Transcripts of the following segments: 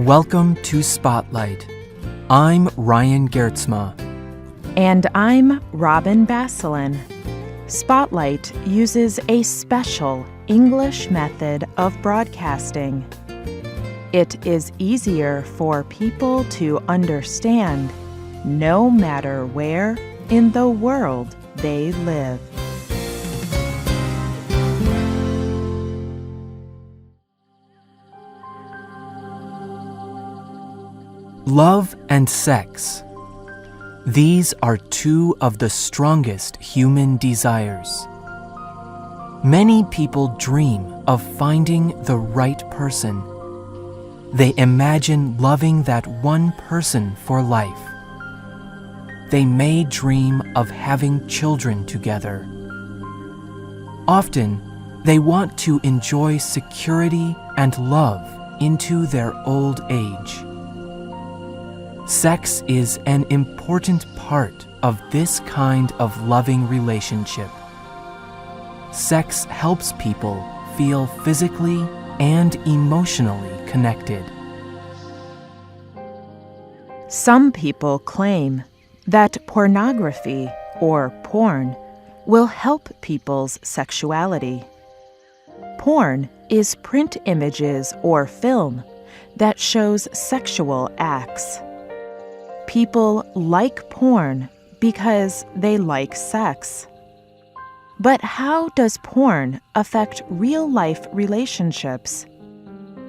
Welcome to Spotlight. I'm Ryan Gertzma. And I'm Robin Basselin. Spotlight uses a special English method of broadcasting. It is easier for people to understand no matter where in the world they live. Love and sex. These are two of the strongest human desires. Many people dream of finding the right person. They imagine loving that one person for life. They may dream of having children together. Often, they want to enjoy security and love into their old age. Sex is an important part of this kind of loving relationship. Sex helps people feel physically and emotionally connected. Some people claim that pornography, or porn, will help people's sexuality. Porn is print images or film that shows sexual acts. People like porn because they like sex. But how does porn affect real-life relationships?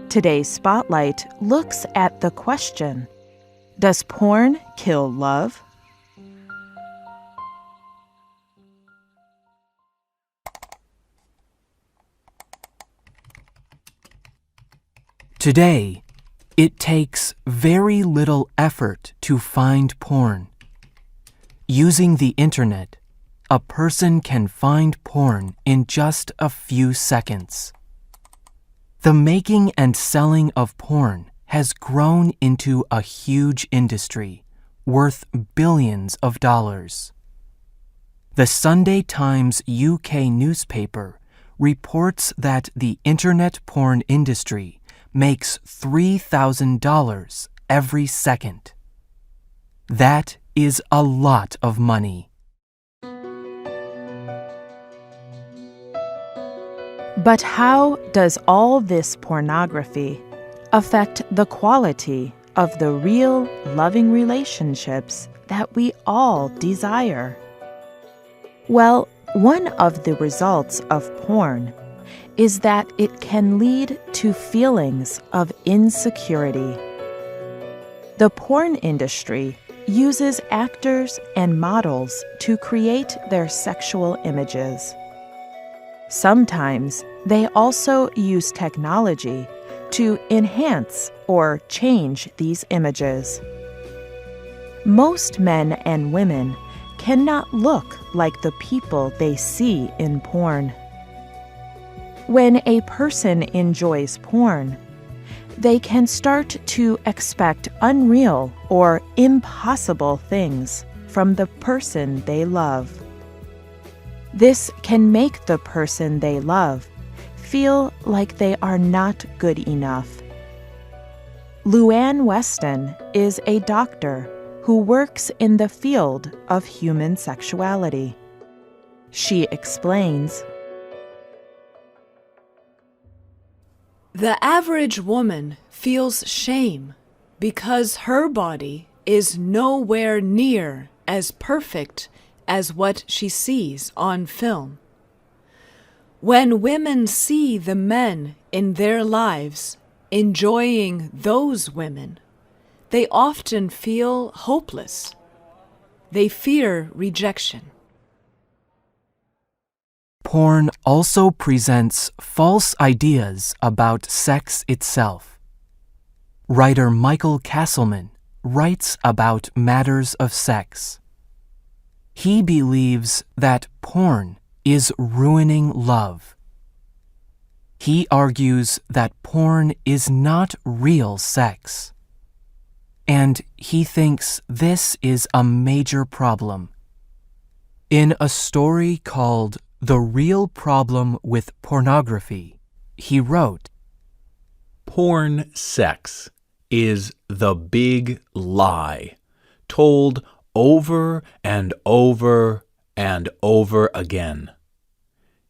Today's Spotlight looks at the question, does porn kill love? Today, it takes very little effort to find porn. Using the internet, a person can find porn in just a few seconds. The making and selling of porn has grown into a huge industry worth billions of dollars. The Sunday Times UK newspaper reports that the internet porn industry makes $3,000 every second. That is a lot of money. But how does all this pornography affect the quality of the real loving relationships that we all desire? Well, one of the results of porn is that it can lead to feelings of insecurity. The porn industry uses actors and models to create their sexual images. Sometimes they also use technology to enhance or change these images. Most men and women cannot look like the people they see in porn. When a person enjoys porn, they can start to expect unreal or impossible things from the person they love. This can make the person they love feel like they are not good enough. Luann Weston is a doctor who works in the field of human sexuality. She explains, the average woman feels shame because her body is nowhere near as perfect as what she sees on film. When women see the men in their lives enjoying those women, they often feel hopeless. They fear rejection. Porn also presents false ideas about sex itself. Writer Michael Castleman writes about matters of sex. He believes that porn is ruining love. He argues that porn is not real sex. And he thinks this is a major problem. In a story called The Real Problem with Pornography, he wrote, Porn sex is the big lie, told over and over and over again.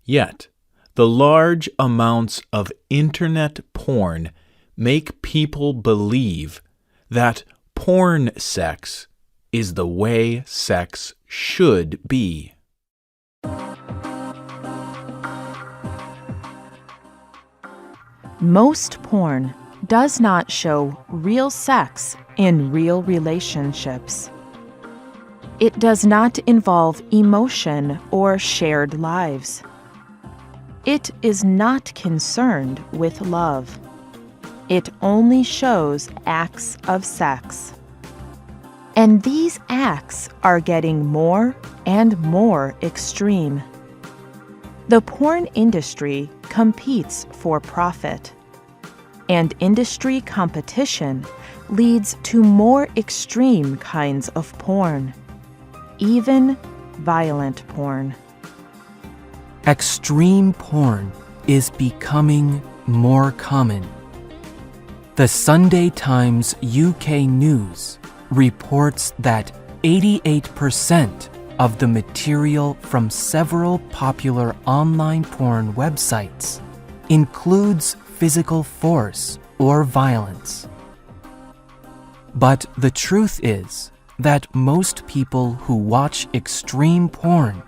Yet, the large amounts of internet porn make people believe that porn sex is the way sex should be. Most porn does not show real sex in real relationships. It does not involve emotion or shared lives. It is not concerned with love. It only shows acts of sex. And these acts are getting more and more extreme. The porn industry competes for profit, and industry competition leads to more extreme kinds of porn, even violent porn. Extreme porn is becoming more common. The Sunday Times UK News reports that 88% of the material from several popular online porn websites includes physical force or violence. But the truth is that most people who watch extreme porn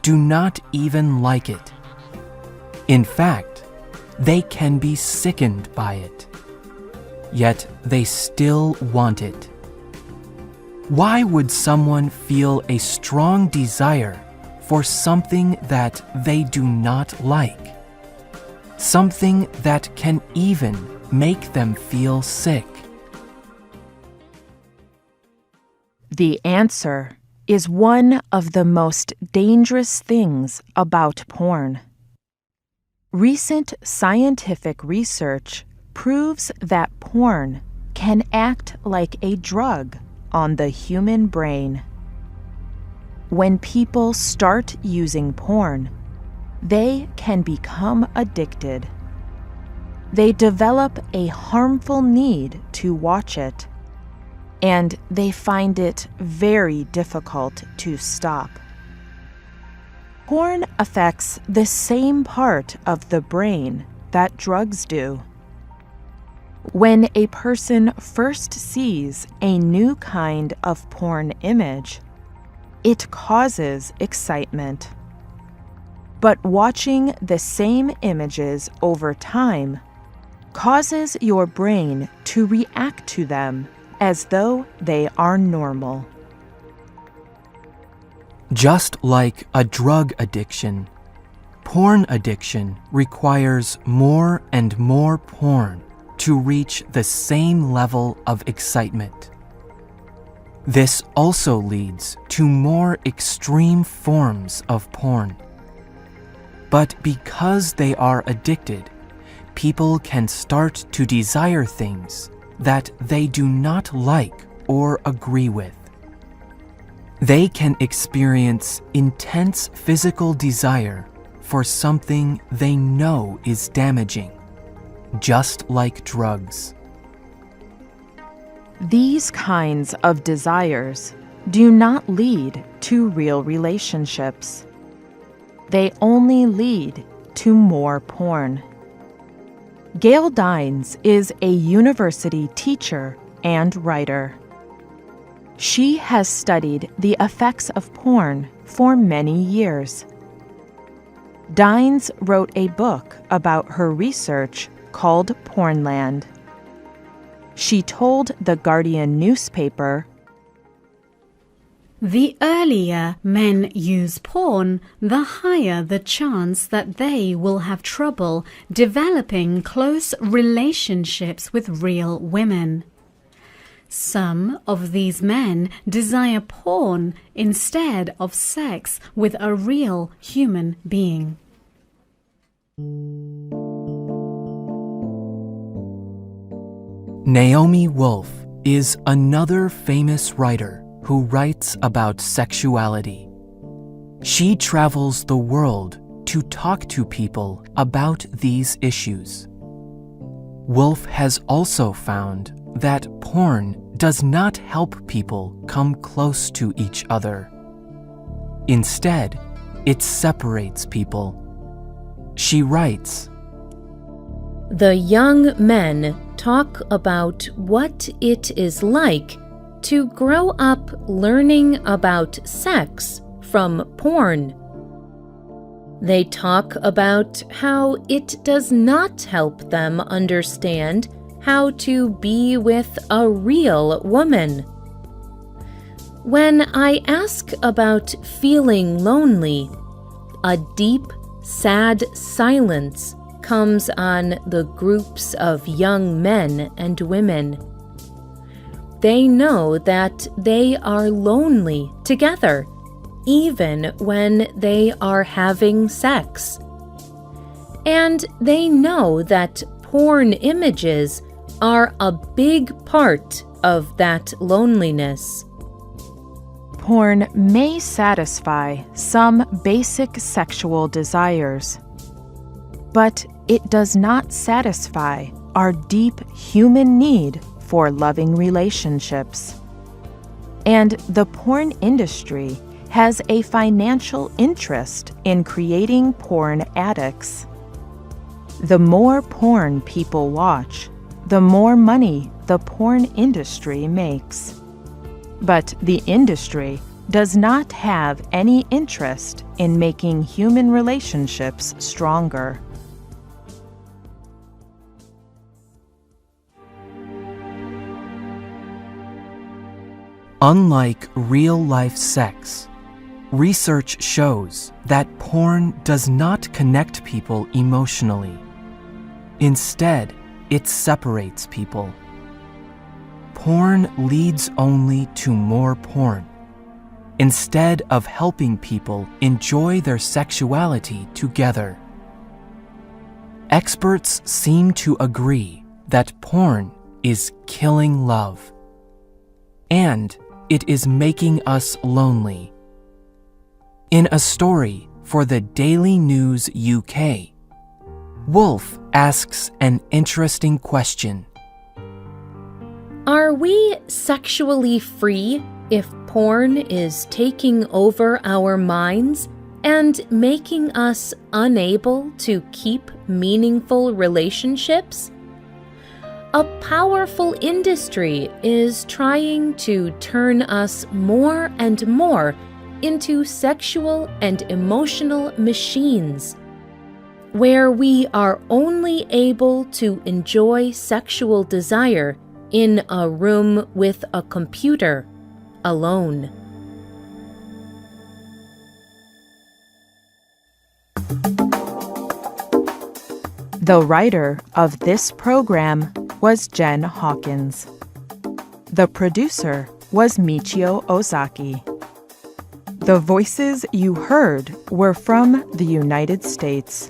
do not even like it. In fact, they can be sickened by it. Yet they still want it. Why would someone feel a strong desire for something that they do not like? Something that can even make them feel sick? The answer is one of the most dangerous things about porn. Recent scientific research proves that porn can act like a drug on the human brain. When people start using porn, they can become addicted. They develop a harmful need to watch it, and they find it very difficult to stop. Porn affects the same part of the brain that drugs do. When a person first sees a new kind of porn image, it causes excitement. But watching the same images over time causes your brain to react to them as though they are normal. Just like a drug addiction, porn addiction requires more and more porn to reach the same level of excitement. This also leads to more extreme forms of porn. But because they are addicted, people can start to desire things that they do not like or agree with. They can experience intense physical desire for something they know is damaging, just like drugs. These kinds of desires do not lead to real relationships. They only lead to more porn. Gail Dines is a university teacher and writer. She has studied the effects of porn for many years. Dines wrote a book about her research called Pornland. She told the Guardian newspaper, "The earlier men use porn, the higher the chance that they will have trouble developing close relationships with real women. Some of these men desire porn instead of sex with a real human being." Naomi Wolf is another famous writer who writes about sexuality. She travels the world to talk to people about these issues. Wolf has also found that porn does not help people come close to each other. Instead, it separates people. She writes, The young men talk about what it is like to grow up learning about sex from porn. They talk about how it does not help them understand how to be with a real woman. When I ask about feeling lonely, a deep, sad silence comes on the groups of young men and women. They know that they are lonely together, even when they are having sex. And they know that porn images are a big part of that loneliness. Porn may satisfy some basic sexual desires, but it does not satisfy our deep human need for loving relationships. And the porn industry has a financial interest in creating porn addicts. The more porn people watch, the more money the porn industry makes. But the industry does not have any interest in making human relationships stronger. Unlike real-life sex, research shows that porn does not connect people emotionally. Instead, it separates people. Porn leads only to more porn, instead of helping people enjoy their sexuality together. Experts seem to agree that porn is killing love, and it is making us lonely. In a story for the Daily News UK, Wolf asks an interesting question. Are we sexually free if porn is taking over our minds and making us unable to keep meaningful relationships? A powerful industry is trying to turn us more and more into sexual and emotional machines, where we are only able to enjoy sexual desire in a room with a computer, alone. The writer of this program was Jen Hawkins. The producer was Michio Ozaki. The voices you heard were from the United States.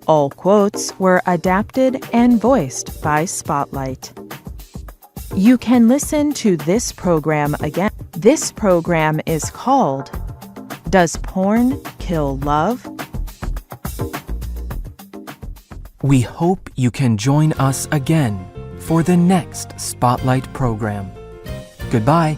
All quotes were adapted and voiced by Spotlight. You can listen to this program again. This program is called Does Porn Kill Love? We hope you can join us again for the next Spotlight program. Goodbye.